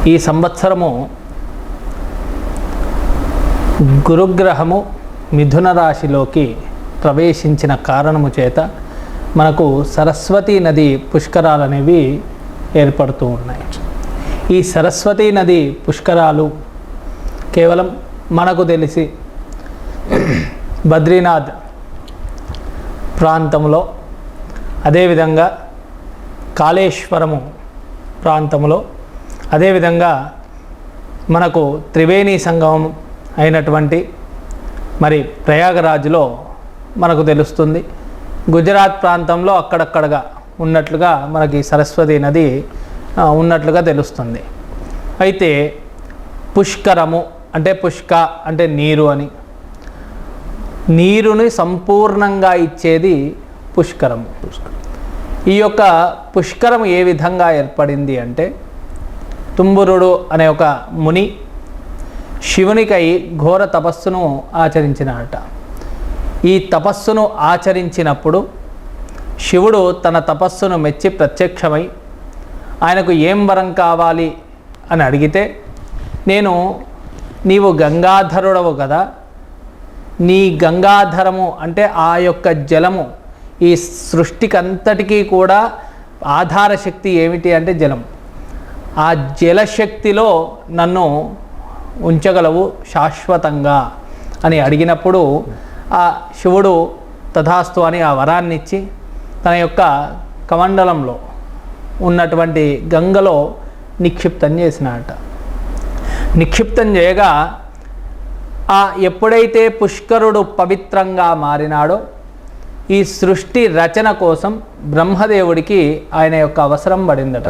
ఈ సంవత్సరము గురుగ్రహము మిథున రాశిలోకి ప్రవేశించిన కారణము చేత మనకు సరస్వతీ నది పుష్కరాలు అనేవి ఏర్పడుతూ ఉన్నాయి. ఈ సరస్వతీ నది పుష్కరాలు కేవలం మనకు తెలిసి బద్రీనాథ్ ప్రాంతంలో, అదేవిధంగా కాళేశ్వరము ప్రాంతంలో, అదేవిధంగా మనకు త్రివేణి సంగమం అయినటువంటి మరి ప్రయాగరాజ్లో మనకు తెలుస్తుంది. గుజరాత్ ప్రాంతంలో అక్కడక్కడగా ఉన్నట్లుగా మనకి సరస్వతీ నది ఉన్నట్లుగా తెలుస్తుంది. అయితే పుష్కరము అంటే పుష్క అంటే నీరు అని, నీరుని సంపూర్ణంగా ఇచ్చేది పుష్కరము. ఈ యొక్క పుష్కరం ఏ విధంగా ఏర్పడింది అంటే, తుంబురుడు అనే ఒక ముని శివునికై ఘోర తపస్సును ఆచరించినాడట. ఈ తపస్సును ఆచరించినప్పుడు శివుడు తన తపస్సును మెచ్చి ప్రత్యక్షమై ఆయనకు ఏం వరం కావాలి అని అడిగితే, నీవు గంగాధరుడవు కదా, నీ గంగాధరము అంటే ఆ యొక్క జలము, ఈ సృష్టికంతటికీ కూడా ఆధార శక్తి ఏమిటి అంటే జలం. ఆ జలశక్తిలో నన్ను ఉంచగలవు శాశ్వతంగా అని అడిగినప్పుడు ఆ శివుడు తథాస్తు అని ఆ వరాన్ని ఇచ్చి తన యొక్క కమండలంలో ఉన్నటువంటి గంగలో నిక్షిప్తం చేసినట. నిక్షిప్తం చేయగా ఎప్పుడైతే పుష్కరుడు పవిత్రంగా మారినాడో ఈ సృష్టి రచన కోసం బ్రహ్మదేవుడికి ఆయన యొక్క అవసరం పడిందట.